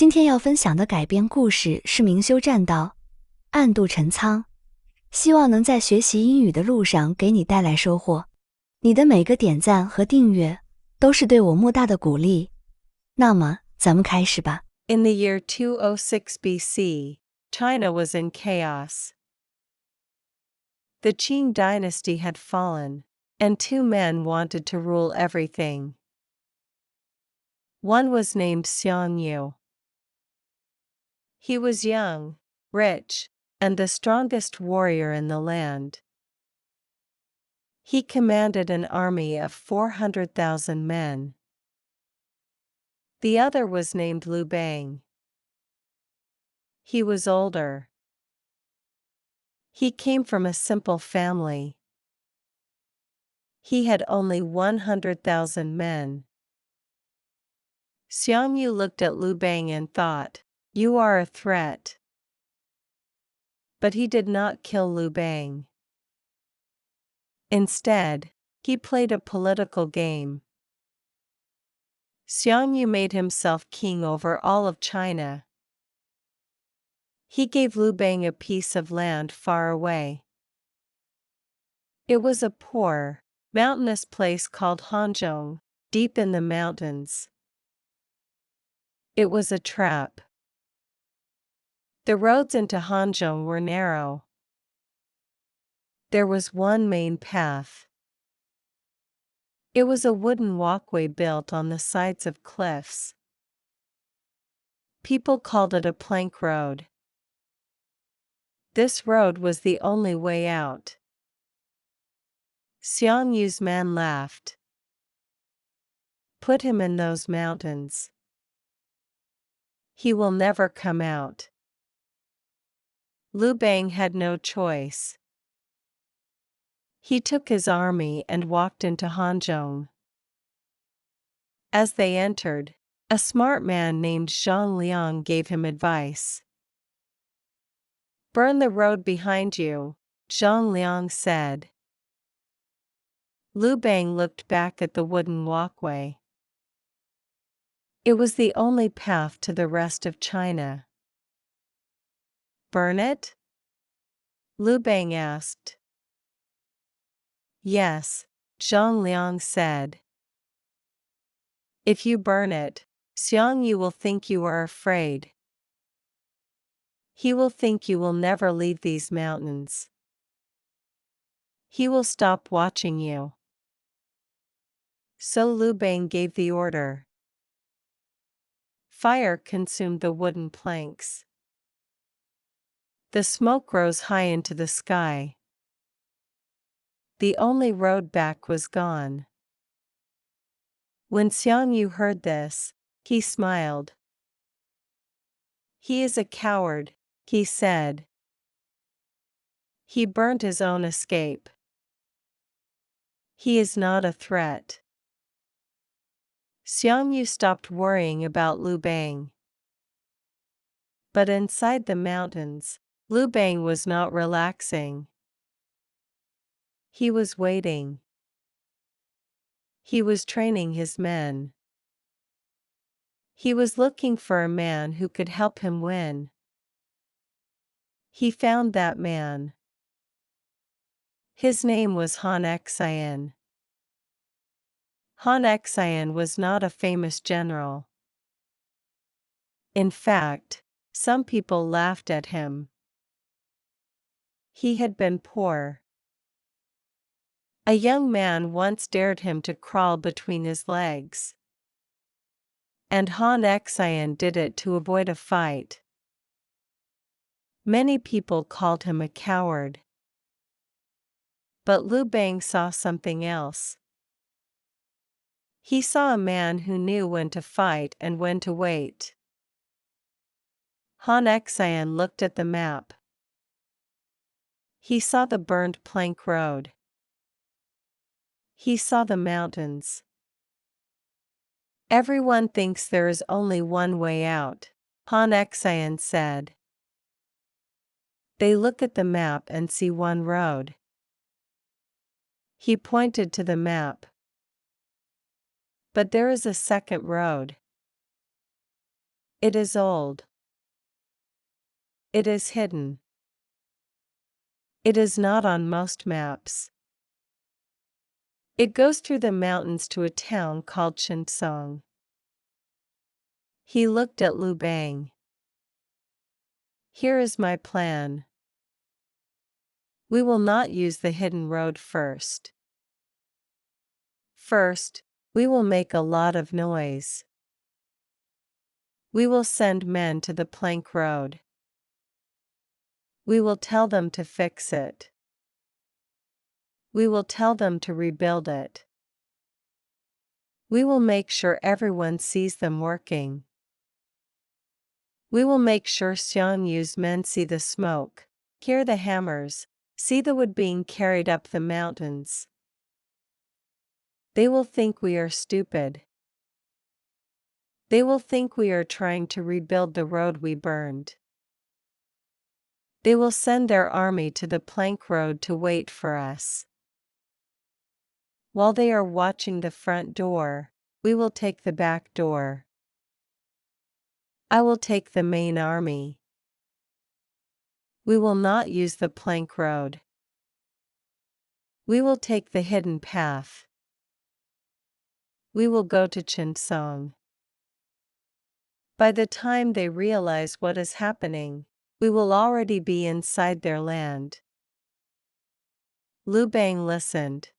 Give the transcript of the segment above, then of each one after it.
今天要分享的改编故事是明修栈道，暗度陈仓，希望能在学习英语的路上给你带来收获。你的每个点赞和订阅都是对我莫大的鼓励。那么，咱们开始吧。 In the year 206 BC, China was in chaos. The Qing dynasty had fallen, and two men wanted to rule everything. One was named Xiang Yu. He was young, rich, and the strongest warrior in the land. He commanded an army of 400,000 men. The other was named Liu Bang. He was older. He came from a simple family. He had only 100,000 men. Xiang Yu looked at Liu Bang and thought, "You are a threat." But he did not kill Liu Bang. Instead, he played a political game. Xiang Yu made himself king over all of China. He gave Liu Bang a piece of land far away. It was a poor, mountainous place called Hanzhong, deep in the mountains. It was a trap. The roads into Hanzhong were narrow. There was one main path. It was a wooden walkway built on the sides of cliffs. People called it a plank road. This road was the only way out. Xiang Yu's man laughed. "Put him in those mountains. He will never come out." Liu Bang had no choice. He took his army and walked into Hanzhong. As they entered, a smart man named Zhang Liang gave him advice. "Burn the road behind you," Zhang Liang said. Liu Bang looked back at the wooden walkway. It was the only path to the rest of China. "Burn it?" Liu Bang asked. "Yes," Zhang Liang said. "If you burn it, Xiang Yu will think you are afraid. He will think you will never leave these mountains. He will stop watching you." So Liu Bang gave the order. Fire consumed the wooden planks. The smoke rose high into the sky. The only road back was gone. When Xiang Yu heard this, he smiled. "He is a coward," he said. "He burnt his own escape. He is not a threat." Xiang Yu stopped worrying about Liu Bang. But inside the mountains, Liu Bang was not relaxing. He was waiting. He was training his men. He was looking for a man who could help him win. He found that man. His name was Han Xian. Han Xian was not a famous general. In fact, some people laughed at him. He had been poor. A young man once dared him to crawl between his legs. And Han Xian did it to avoid a fight. Many people called him a coward. But Liu Bang saw something else. He saw a man who knew when to fight and when to wait. Han Xian looked at the map. He saw the burned plank road. He saw the mountains. "Everyone thinks there is only one way out," Han Xian said. "They look at the map and see one road." He pointed to the map. "But there is a second road." It is old. It is hidden. It is not on most maps. It goes through the mountains to a town called Shinsong. He looked at Liu Bang. Here is my plan. We will not use the hidden road first. First, we will make a lot of noise. We will send men to the plank road. We will tell them to fix it. We will tell them to rebuild it. We will make sure everyone sees them working. We will make sure Xiangyu's men see the smoke, hear the hammers, see the wood being carried up the mountains. They will think we are stupid. They will think we are trying to rebuild the road we burned. They will send their army to the plank road to wait for us. While they are watching the front door, we will take the back door. I will take the main army. We will not use the plank road. We will take the hidden path. We will go to Chinsong. By the time they realize what is happening, we will already be inside their land. Liu Bang listened.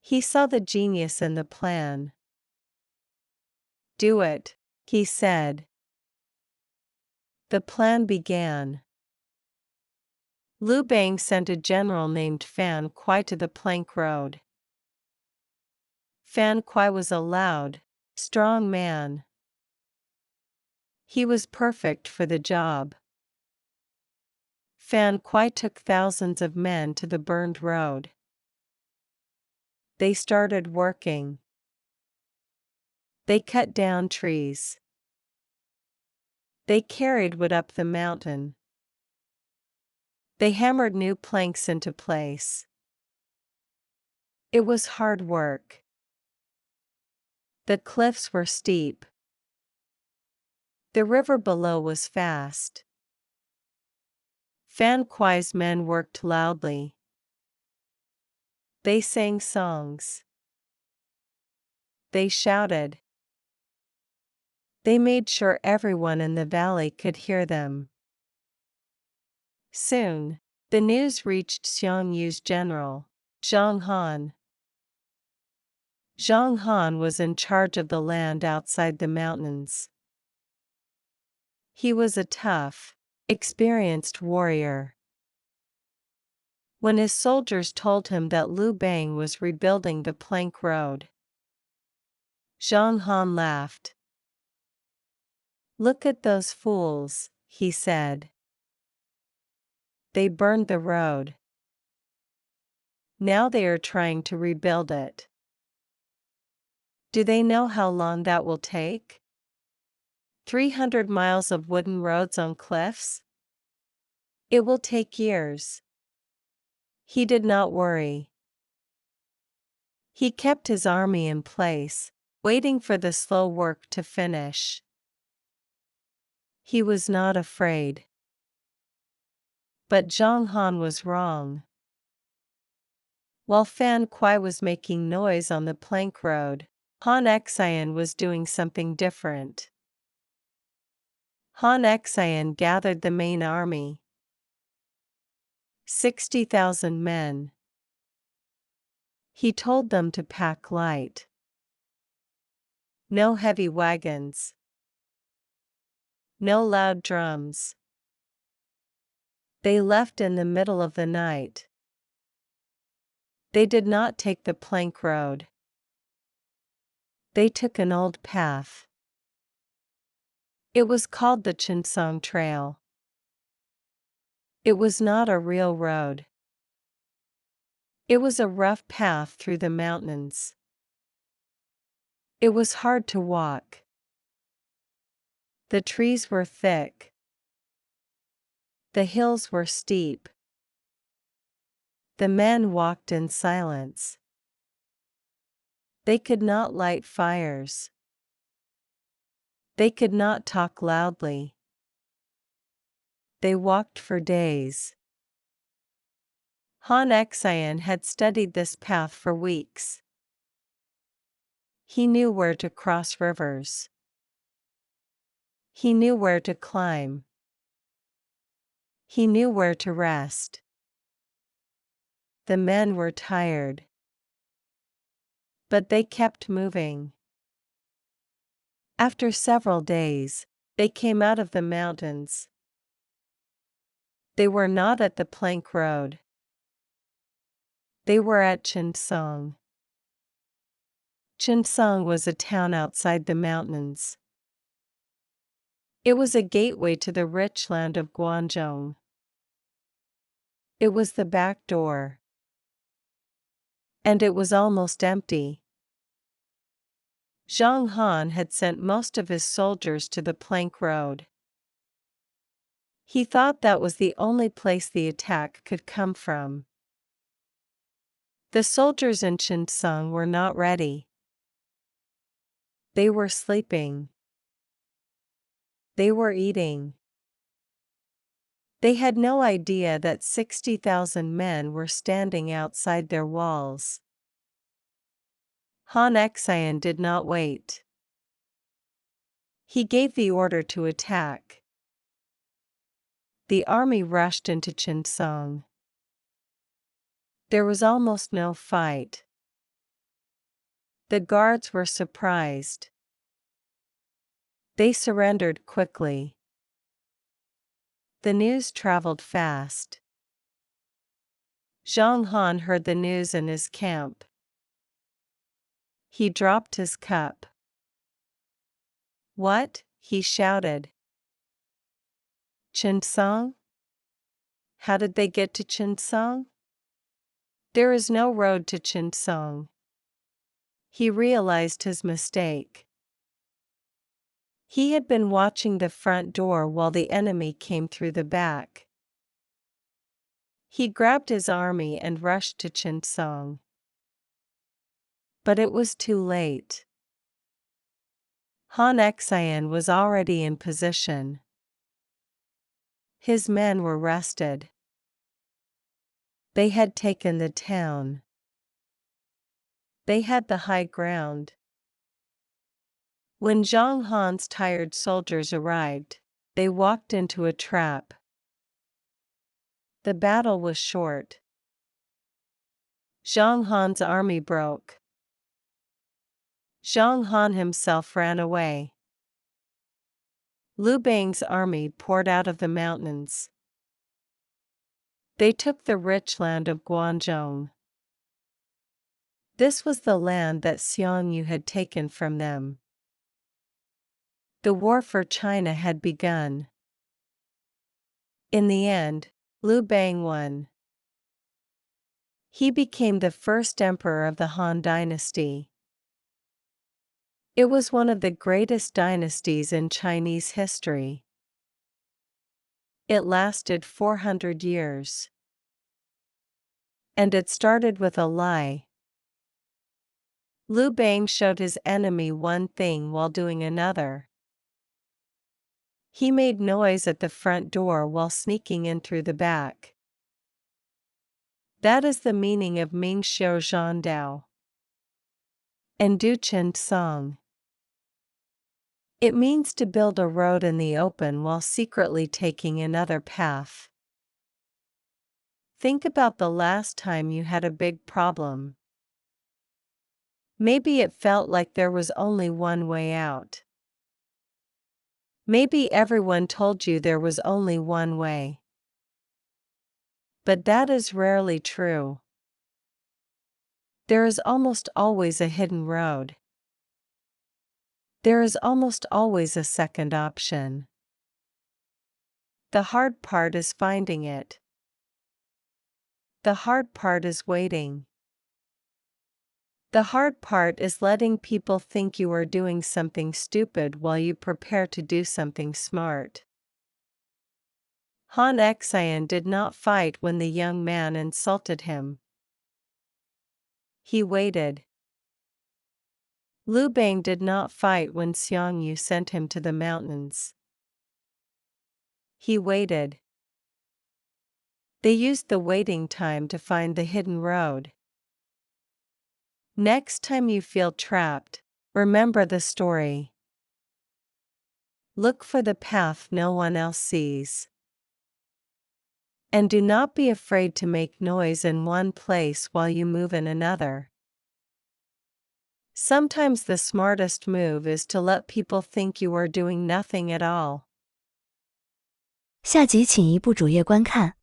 He saw the genius in the plan. Do it, he said. The plan began. Liu Bang sent a general named Fan Kuai to the plank road. Fan Kuai was a loud, strong man. He was perfect for the job. Fan Kuai took thousands of men to the burned road. They started working. They cut down trees. They carried wood up the mountain. They hammered new planks into place. It was hard work. The cliffs were steep. The river below was fast. Fan Kuai's men worked loudly. They sang songs. They shouted. They made sure everyone in the valley could hear them. Soon, the news reached Xiangyu's general, Zhang Han. Zhang Han was in charge of the land outside the mountains. He was a tough, experienced warrior. When his soldiers told him that Liu Bang was rebuilding the plank road, Zhang Han laughed. Look at those fools, he said. They burned the road. Now they are trying to rebuild it. Do they know how long that will take? 300 miles of wooden roads on cliffs? It will take years. He did not worry. He kept his army in place, waiting for the slow work to finish. He was not afraid. But Zhang Han was wrong. While Fan Kuai was making noise on the plank road, Han Xian was doing something different. Han Xian gathered the main army. 60,000 men. He told them to pack light. No heavy wagons. No loud drums. They left in the middle of the night. They did not take the plank road. They took an old path. It was called the Chinsong Trail. It was not a real road. It was a rough path through the mountains. It was hard to walk. The trees were thick. The hills were steep. The men walked in silence. They could not light fires. They could not talk loudly. They walked for days. Han Xian had studied this path for weeks. He knew where to cross rivers. He knew where to climb. He knew where to rest. The men were tired. But they kept moving. After several days, they came out of the mountains. They were not at the plank road. They were at Chinsong. Chinsong was a town outside the mountains. It was a gateway to the rich land of Guangzhou. It was the back door. And it was almost empty. Zhang Han had sent most of his soldiers to the plank road. He thought that was the only place the attack could come from. The soldiers in Chinsong were not ready. They were sleeping. They were eating. They had no idea that 60,000 men were standing outside their walls. Han Xian did not wait. He gave the order to attack. The army rushed into Chinsong. There was almost no fight. The guards were surprised. They surrendered quickly. The news traveled fast. Zhang Han heard the news in his camp. He dropped his cup. "What?" he shouted. "Chinsong? How did they get to Chinsong? There is no road to Chinsong." He realized his mistake. He had been watching the front door while the enemy came through the back. He grabbed his army and rushed to Chinsong. But it was too late. Han Xian was already in position. His men were rested. They had taken the town. They had the high ground. When Zhang Han's tired soldiers arrived, they walked into a trap. The battle was short. Zhang Han's army broke. Zhang Han himself ran away. Liu Bang's army poured out of the mountains. They took the rich land of Guangzhou. This was the land that Xiongnu had taken from them. The war for China had begun. In the end, Liu Bang won. He became the first emperor of the Han dynasty. It was one of the greatest dynasties in Chinese history. It lasted 400 years. And it started with a lie. Liu Bang showed his enemy one thing while doing another. He made noise at the front door while sneaking in through the back. That is the meaning of明修栈道. And Du Chen Song. It means to build a road in the open while secretly taking another path. Think about the last time you had a big problem. Maybe it felt like there was only one way out. Maybe everyone told you there was only one way. But that is rarely true. There is almost always a hidden road. There is almost always a second option. The hard part is finding it. The hard part is waiting. The hard part is letting people think you are doing something stupid while you prepare to do something smart. Han Xian did not fight when the young man insulted him. He waited. Liu Bang did not fight when Xiongnu sent him to the mountains. He waited. They used the waiting time to find the hidden road. Next time you feel trapped, remember the story. Look for the path no one else sees. And do not be afraid to make noise in one place while you move in another. Sometimes the smartest move is to let people think you are doing nothing at all. 下集请移步主页观看。